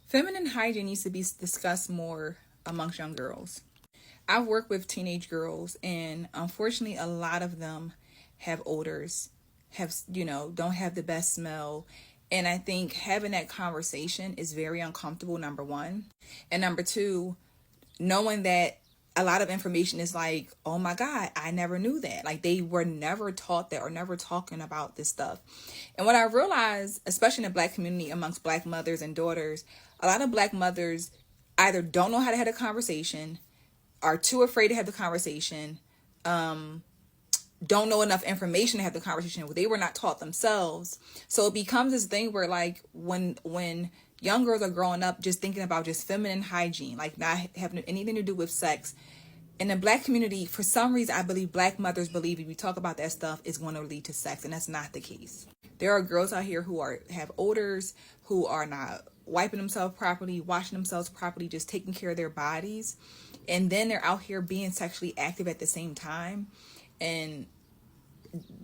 Feminine hygiene needs to be discussed more amongst young girls. I've worked with teenage girls, and unfortunately, a lot of them have odors, don't have the best smell. And I think having that conversation is very uncomfortable, number one. And number two, knowing that a lot of information is like, oh my God, I never knew that. Like, they were never taught that or never talking about this stuff. And what I realized, especially in the Black community, amongst Black mothers and daughters, a lot of Black mothers either don't know how to have a conversation, are too afraid to have the conversation, don't know enough information to have the conversation. They were not taught themselves. So it becomes this thing where, like, when young girls are growing up just thinking about just feminine hygiene, like not having anything to do with sex. In the Black community, for some reason, I believe Black mothers believe if we talk about that stuff, it's going to lead to sex, and that's not the case. There are girls out here who have odors, who are not wiping themselves properly, washing themselves properly, just taking care of their bodies, and then they're out here being sexually active at the same time, and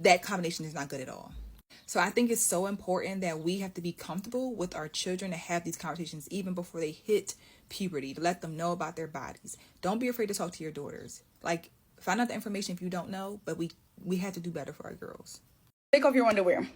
that combination is not good at all. So I think it's so important that we have to be comfortable with our children to have these conversations even before they hit puberty, to let them know about their bodies. Don't be afraid to talk to your daughters. Like, find out the information if you don't know, but we have to do better for our girls. Take off your underwear.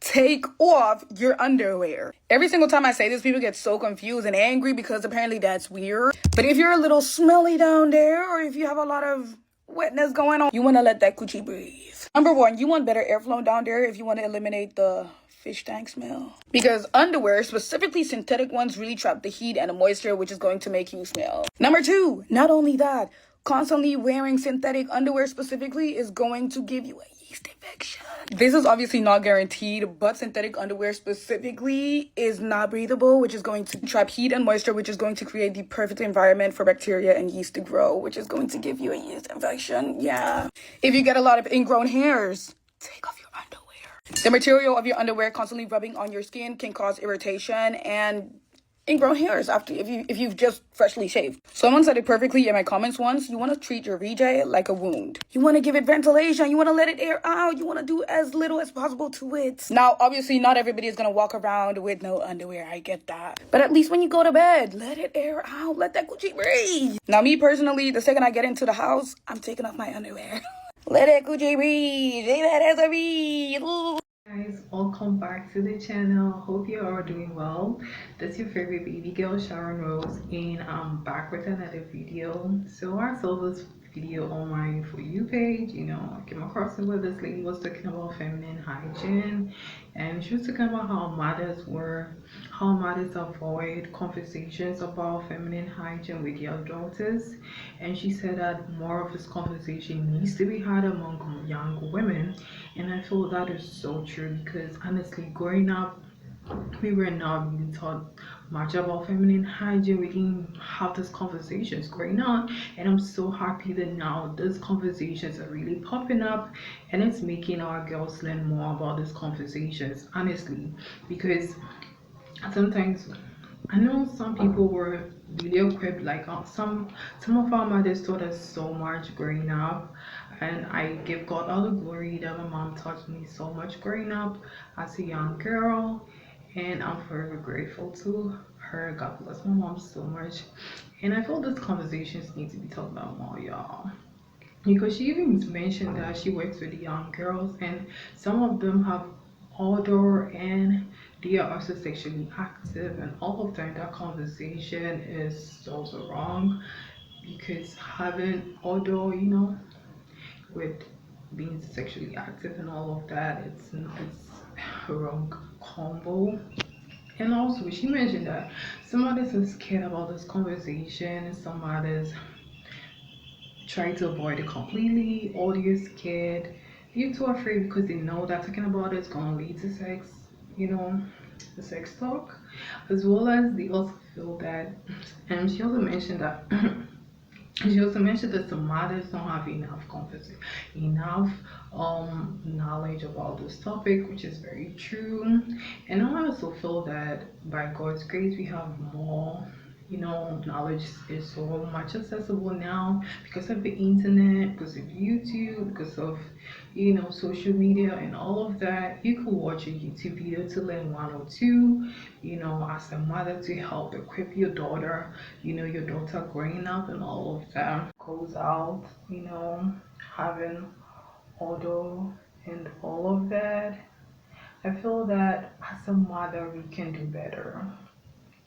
Take off your underwear. Every single time I say this, people get so confused and angry because apparently that's weird. But if you're a little smelly down there, or if you have a lot of wetness going on, you want to let that coochie breathe. Number one, you want better airflow down there if you want to eliminate the fish tank smell. Because underwear, specifically synthetic ones, really trap the heat and the moisture, which is going to make you smell. Number two, not only that, constantly wearing synthetic underwear specifically is going to give you a yeast infection. This is obviously not guaranteed, but synthetic underwear specifically is not breathable, which is going to trap heat and moisture, which is going to create the perfect environment for bacteria and yeast to grow, which is going to give you a yeast infection. Yeah. If you get a lot of ingrown hairs, take off your underwear. The material of your underwear constantly rubbing on your skin can cause irritation and ingrown hairs after if you've just freshly shaved. Someone said it perfectly in my comments once. You want to treat your VJ like a wound. You want to give it ventilation. You want to let it air out. You want to do as little as possible to it. Now, obviously, not everybody is going to walk around with no underwear. I get that. But at least when you go to bed, let it air out. Let that Gucci breathe. Now, me personally, the second I get into the house, I'm taking off my underwear. Let it Gucci breathe. Let it breathe. Guys, welcome back to the channel. Hope you are doing well. This is your favorite baby girl, Sharon Rose, and I'm back with another video. So I saw this video on my For You page. I came across it where this lady was talking about feminine hygiene, and she was talking about how mothers avoid conversations about feminine hygiene with their daughters. And she said that more of this conversation needs to be had among young women, and I feel that is so true, because honestly, growing up, we were not really taught much about feminine hygiene. We didn't have these conversations growing up, and I'm so happy that now these conversations are really popping up, and it's making our girls learn more about these conversations, honestly. Because sometimes I know some people were really equipped, like some of our mothers taught us so much growing up, and I give God all the glory that my mom taught me so much growing up as a young girl, and I'm forever grateful to her. God bless my mom so much. And I feel these conversations need to be talked about more, y'all, because she even mentioned that she works with young girls, and some of them have odor and they are also sexually active, and all of that conversation is also wrong, because having odor, with being sexually active and all of that, it's a wrong combo. And also, she mentioned that some others are scared about this conversation, and some others try to avoid it completely, or they're scared, they're too afraid because they know that talking about it is going to lead to sex, the sex talk, as well as they also feel that, and she also mentioned that she also mentioned that some mothers don't have enough knowledge about this topic, which is very true. And I also feel that by God's grace, we have more You know, knowledge is so much accessible now because of the internet, because of YouTube, because of, you know, social media and all of that. You could watch a YouTube video to learn one or two, you know, as a mother, to help equip your daughter, you know, your daughter growing up and all of that. Goes out, you know, having odor and all of that. I feel that as a mother, we can do better.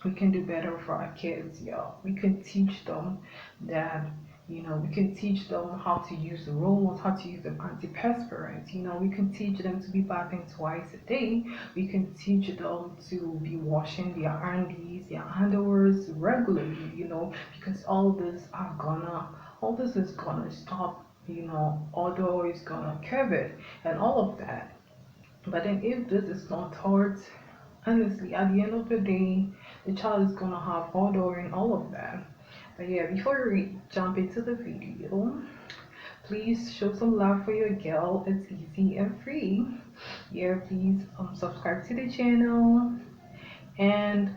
We can do better for our kids, y'all. We can teach them that, you know, we can teach them how to use the rolls, how to use the antiperspirant. You know, we can teach them to be bathing twice a day. We can teach them to be washing their undies, their underwears regularly, you know, because all this is gonna stop, you know, odor is gonna curb it and all of that. But then if this is not taught, honestly, at the end of the day, the child is gonna have odor and all of that. But yeah, before we jump into the video, please show some love for your girl. It's easy and free. Yeah, please subscribe to the channel and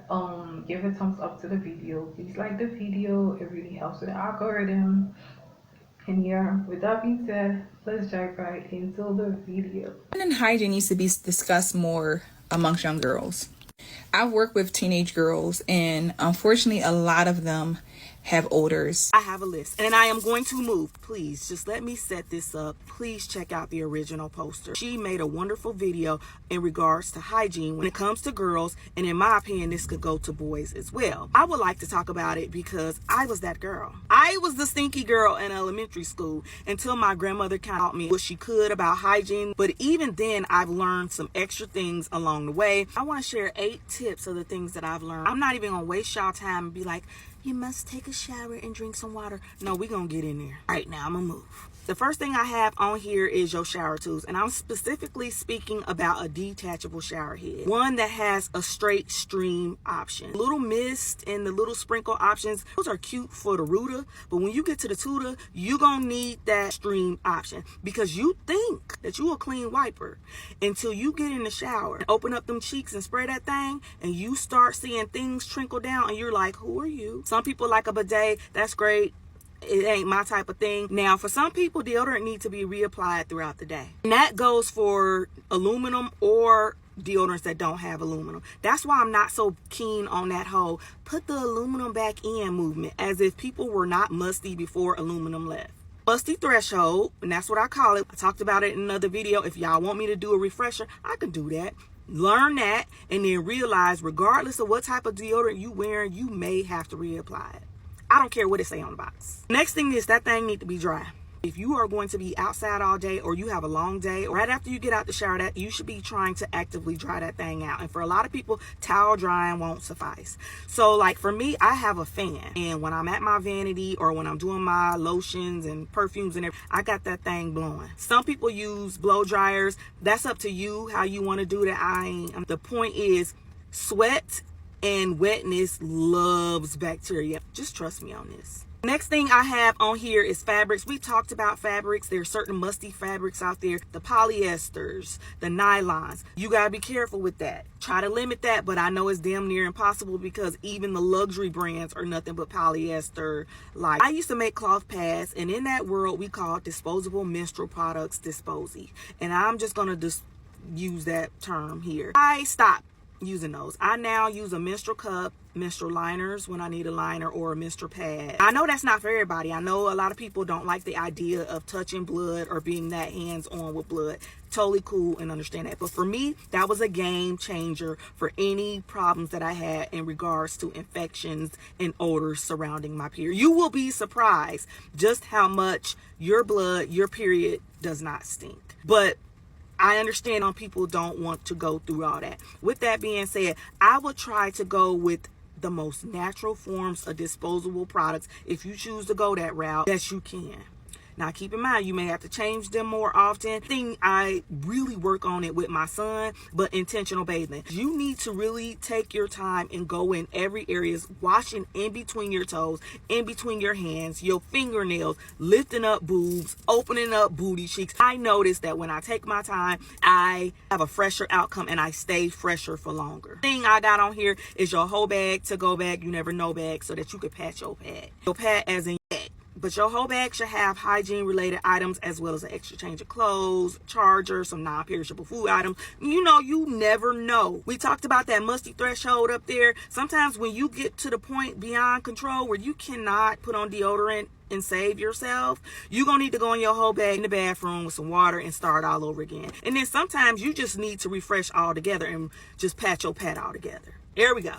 give a thumbs up to the video. Please like the video. It really helps with the algorithm. And yeah, with that being said, let's dive right into the video. Feminine hygiene needs to be discussed more amongst young girls. I work with teenage girls, and unfortunately, a lot of them have odors. I have a list, and I am going to move. Please just let me set this up. Please check out the original poster. She made a wonderful video in regards to hygiene when it comes to girls, and in my opinion, this could go to boys as well. I would like to talk about it because I was that girl. I was the stinky girl in elementary school until my grandmother taught me what she could about hygiene. But even then, I've learned some extra things along the way. I want to share 8 tips of the things that I've learned. I'm not even gonna waste y'all time and be like, you must take a shower and drink some water. No, we're gonna get in there. All right, now I'm gonna move. The first thing I have on here is your shower tools, and I'm specifically speaking about a detachable shower head, one that has a straight stream option. Little mist and the little sprinkle options, those are cute for the rooter, but when you get to the tutor, you're gonna need that stream option because you think that you a clean wiper until you get in the shower and open up them cheeks and spray that thing, and you start seeing things trickle down, and you're like, who are you? Some people like a bidet. That's great. It ain't my type of thing. Now, for some people, deodorant needs to be reapplied throughout the day. And that goes for aluminum or deodorants that don't have aluminum. That's why I'm not so keen on that whole put the aluminum back in movement, as if people were not musty before aluminum left. Musty threshold, and that's what I call it. I talked about it in another video. If y'all want me to do a refresher, I can do that. Learn that, and then realize regardless of what type of deodorant you wearing, you may have to reapply it. I don't care what it say on the box. Next thing is that thing need to be dry. If you are going to be outside all day, or you have a long day, or right after you get out the shower, that you should be trying to actively dry that thing out. And for a lot of people, towel drying won't suffice. So like for me, I have a fan, and when I'm at my vanity or when I'm doing my lotions and perfumes and everything, I got that thing blowing. Some people use blow dryers. That's up to you how you want to do that. The point is, sweat and wetness loves bacteria. Just trust me on this. Next thing I have on here is fabrics. We talked about fabrics. There are certain musty fabrics out there. The polyesters, the nylons. You got to be careful with that. Try to limit that, but I know it's damn near impossible because even the luxury brands are nothing but polyester. Like I used to make cloth pads, and in that world we call disposable menstrual products disposy. And I'm just going to use that term here. I stopped using those. I now use a menstrual cup, menstrual liners when I need a liner, or a menstrual pad. I know that's not for everybody. I know a lot of people don't like the idea of touching blood or being that hands-on with blood. Totally cool and understand that. But for me, that was a game changer for any problems that I had in regards to infections and odors surrounding my period. You will be surprised just how much your blood, your period does not stink. But I understand on people don't want to go through all that. With that being said, I would try to go with the most natural forms of disposable products if you choose to go that route that you can. Now keep in mind, you may have to change them more often. I really work on it with my son, but intentional bathing. You need to really take your time and go in every area, washing in between your toes, in between your hands, your fingernails, lifting up boobs, opening up booty cheeks. I notice that when I take my time, I have a fresher outcome and I stay fresher for longer. Thing I got on here is your whole bag, to go bag, you never know bag, so that you could pat your pad. Your pad as in bag. But your whole bag should have hygiene related items as well as an extra change of clothes, charger, some non-perishable food items. You know, you never know. We talked about that musty threshold up there. Sometimes when you get to the point beyond control where you cannot put on deodorant and save yourself, you're gonna need to go in your whole bag in the bathroom with some water and start all over again. And then sometimes you just need to refresh all together and just pat your pad all together. There we go.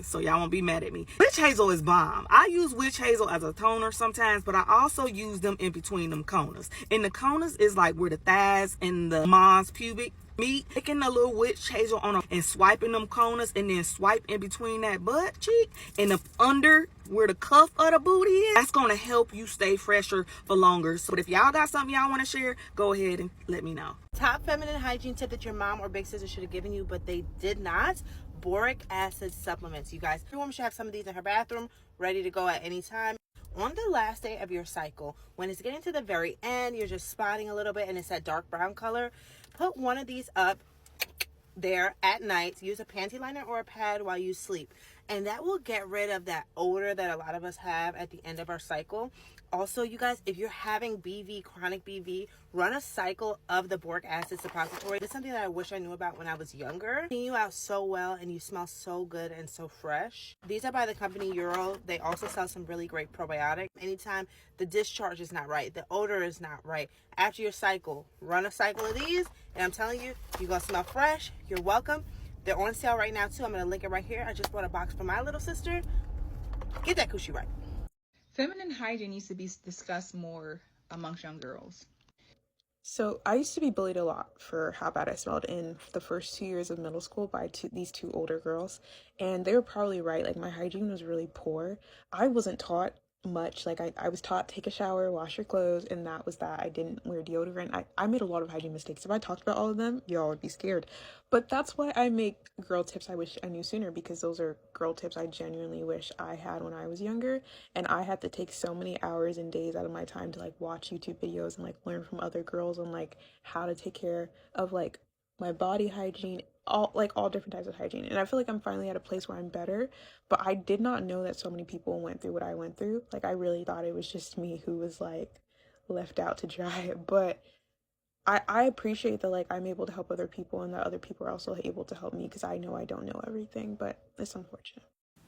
So y'all won't be mad at me. Witch hazel is bomb. I use witch hazel as a toner sometimes, but I also use them in between them corners. And the corners is like where the thighs and the mons pubic meet. Taking a little witch hazel on them and swiping them corners, and then swipe in between that butt cheek and up under where the cuff of the booty is. That's going to help you stay fresher for longer. So if y'all got something y'all want to share, go ahead and let me know. Top feminine hygiene tip that your mom or big sister should have given you, but they did not: boric acid supplements. You guys, every woman should have some of these in her bathroom, ready to go at any time. On the last day of your cycle, when it's getting to the very end, you're just spotting a little bit and it's that dark brown color, put one of these up there at night. Use a panty liner or a pad while you sleep, and that will get rid of that odor that a lot of us have at the end of our cycle. Also, you guys, if you're having BV, chronic BV, run a cycle of the boric acid suppository. It's something that I wish I knew about when I was younger. Clean you out so well, and you smell so good and so fresh. These are by the company Euro. They also sell some really great probiotics. Anytime the discharge is not right, the odor is not right, after your cycle, run a cycle of these, and I'm telling you, you're gonna smell fresh. You're welcome. They're on sale right now too. I'm gonna link it right here. I just bought a box for my little sister. Get that coochie right. Feminine hygiene needs to be discussed more amongst young girls. So I used to be bullied a lot for how bad I smelled in the first 2 years of middle school by these two older girls. And they were probably right. Like, my hygiene was really poor. I wasn't taught much. Like, I was taught take a shower, wash your clothes, and that was that. I didn't wear deodorant. I made a lot of hygiene mistakes. If I talked about all of them, y'all would be scared. But that's why I make girl tips I wish I knew sooner, because those are girl tips I genuinely wish I had when I was younger. And I had to take so many hours and days out of my time to like watch YouTube videos and like learn from other girls on like how to take care of like my body hygiene, all different types of hygiene. And I feel like I'm finally at a place where I'm better, but I did not know that so many people went through what I went through. Like, I really thought it was just me who was like left out to dry. But I appreciate that, like, I'm able to help other people, and that other people are also able to help me, because I know I don't know everything, but it's unfortunate.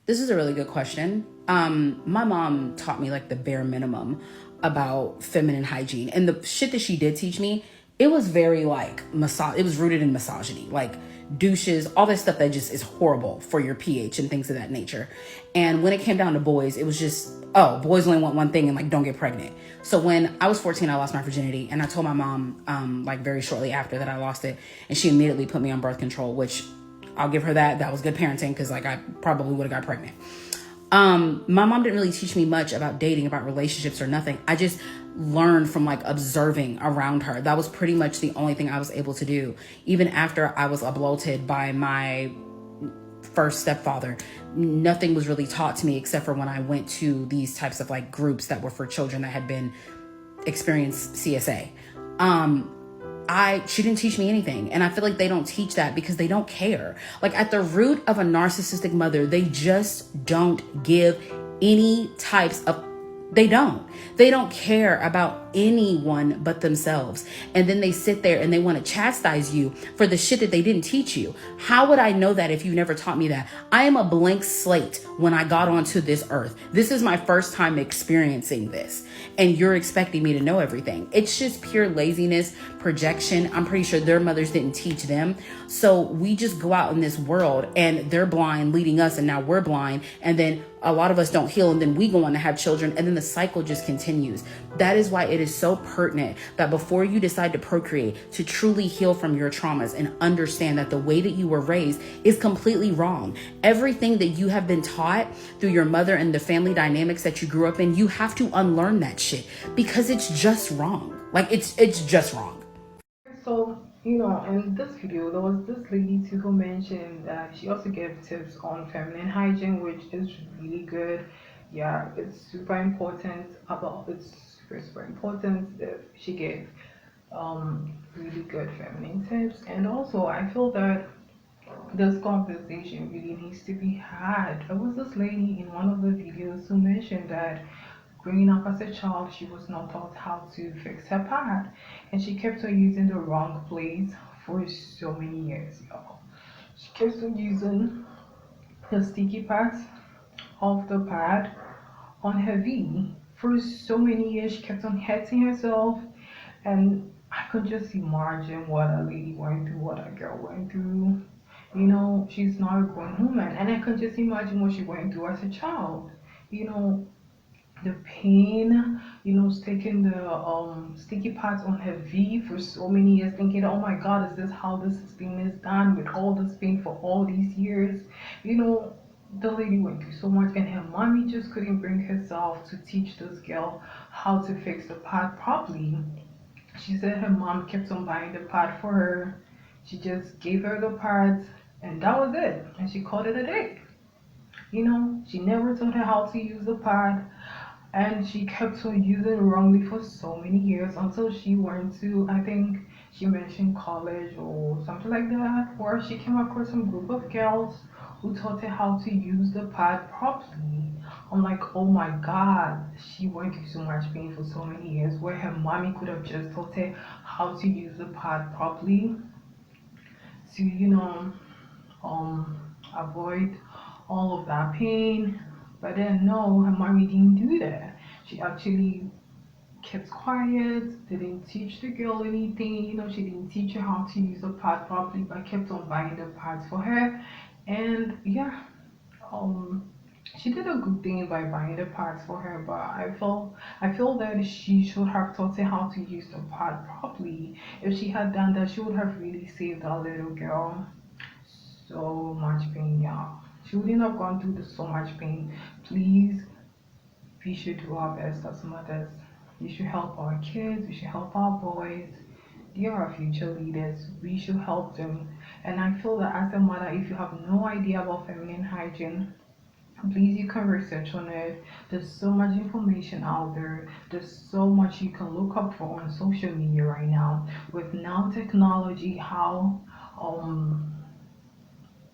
This is a really good question. My mom taught me like the bare minimum about feminine hygiene, and the shit that she did teach me, it was very like it was rooted in misogyny, like douches, all that stuff that just is horrible for your pH and things of that nature. And when it came down to boys, it was just, oh, boys only want one thing, and like, don't get pregnant. So when I was 14, I lost my virginity, and I told my mom like very shortly after that I lost it, and she immediately put me on birth control, which I'll give her that. That was good parenting, because like I probably would have got pregnant. My mom didn't really teach me much about dating, about relationships or nothing. I just learned from like observing around her. That was pretty much the only thing I was able to do. Even after I was uploaded by my first stepfather, nothing was really taught to me except for when I went to these types of like groups that were for children that had been experienced CSA. She didn't teach me anything. And I feel like they don't teach that because they don't care. Like, at the root of a narcissistic mother, they just don't give any types of, they don't care about anyone but themselves. And then they sit there and they want to chastise you for the shit that they didn't teach you. How would I know that if you never taught me that? I am a blank slate when I got onto this earth. This is my first time experiencing this. And you're expecting me to know everything. It's just pure laziness, projection. I'm pretty sure their mothers didn't teach them. So we just go out in this world and they're blind leading us, and now we're blind. And then a lot of us don't heal, and then we go on to have children, and then the cycle just continues. That is why it is so pertinent that before you decide to procreate, to truly heal from your traumas and understand that the way that you were raised is completely wrong. Everything that you have been taught through your mother and the family dynamics that you grew up in, you have to unlearn that shit because it's just wrong. Like it's just wrong. So, in this video, there was this lady too who mentioned that she also gave tips on feminine hygiene, which is really good. Yeah, it's super important. Super important. She gave really good feminine tips, and also I feel that this conversation really needs to be had. There was this lady in one of the videos who mentioned that growing up as a child, she was not taught how to fix her pad, and she kept on using the wrong place for so many years, y'all. She kept on using the sticky pads of the pad on her V for so many years. She kept on hurting herself, and I could just imagine what a lady went through, what a girl went through. She's not a grown woman, and I can just imagine what she went through as a child. The pain, sticking the sticky pads on her V for so many years, thinking, oh my god, is this how this thing is done, with all this pain for all these years? The lady went through so much, and her mommy just couldn't bring herself to teach this girl how to fix the pad properly. She said her mom kept on buying the pad for her. She just gave her the pads, and that was it, and she called it a day. She never taught her how to use the pad, and she kept on using it wrongly for so many years until she went to, I think she mentioned, college or something like that, where she came across some group of girls who taught her how to use the pad properly. I'm like, oh my god, she went through so much pain for so many years, where her mommy could have just taught her how to use the pad properly to avoid all of that pain. But then no, her mommy didn't do that. She actually kept quiet, didn't teach the girl anything. She didn't teach her how to use the pad properly, but kept on buying the pads for her. And yeah, she did a good thing by buying the pads for her, but I feel that she should have taught her how to use the pad properly. If she had done that, she would have really saved that little girl so much pain. Yeah, she wouldn't have gone through so much pain. Please, we should do our best as mothers. We should help our kids, we should help our boys. They are our future leaders. We should help them. And I feel that as a mother, if you have no idea about feminine hygiene, please, you can research on it. There's so much information out there. There's so much you can look up for on social media right now. With now technology, how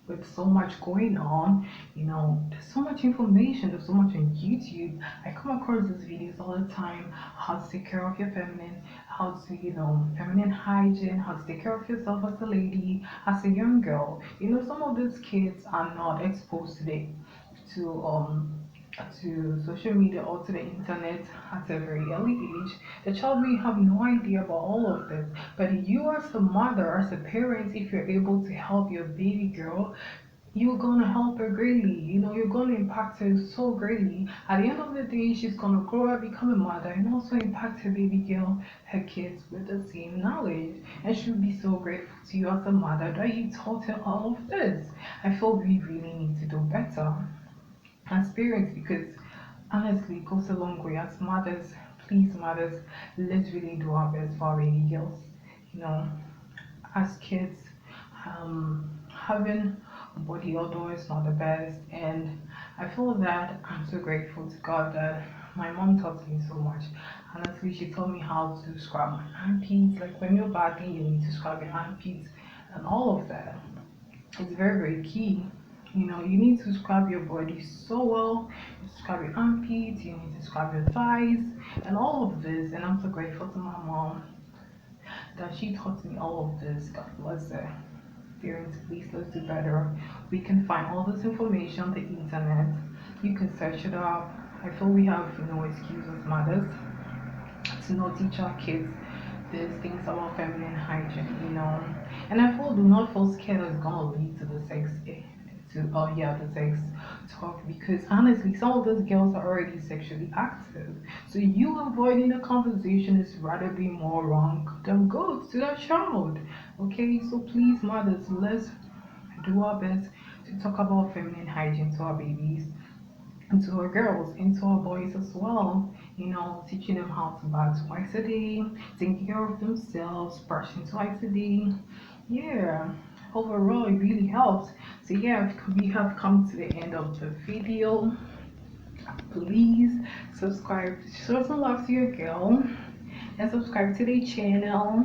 with so much going on, there's so much information, there's so much on YouTube. I come across these videos all the time, how to take care of your feminine, how to, feminine hygiene, how to take care of yourself as a lady, as a young girl. Some of these kids are not exposed today to social media or to the internet at a very early age. The child may have no idea about all of this, but you as a mother, as a parent, if you're able to help your baby girl, you're gonna help her greatly. You're gonna impact her so greatly. At the end of the day, she's gonna grow up, become a mother, and also impact her baby girl, her kids, with the same knowledge. And she'll be so grateful to you as a mother that you taught her all of this. I feel we really need to do better as parents, because honestly, it goes a long way. As mothers, please, mothers, let's really do our best for our baby girls. As kids, having a body odor is not the best, and I feel that I'm so grateful to God that my mom taught me so much. Honestly, she taught me how to scrub my armpits. Like when you're bathing, you need to scrub your armpits and all of that. It's very, very key. You need to scrub your body so well. You scrub your armpits, you need to scrub your thighs, and all of this. And I'm so grateful to my mom that she taught me all of this. God bless her. Parents, please, let's do better. We can find all this information on the internet. You can search it up. I feel we have no excuse as mothers to not teach our kids these things about feminine hygiene. And I feel, do not feel scared it's gonna lead to the sex to the sex talk, because honestly some of those girls are already sexually active, so you avoiding the conversation is rather be more wrong than good to that child. Okay, so please mothers, let's do our best to talk about feminine hygiene to our babies and to our girls and to our boys as well. You know, teaching them how to bath twice a day, taking care of themselves, brushing twice a day. Yeah, overall it really helps. So yeah, we have come to the end of the video. Please subscribe, show some love to your girl, and subscribe to the channel.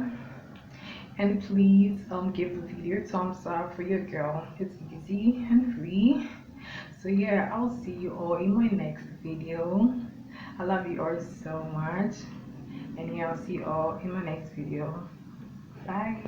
And please give the video a thumbs up for your girl. It's easy and free. So yeah, I'll see you all in my next video. I love you all so much, and yeah, I'll see you all in my next video. Bye.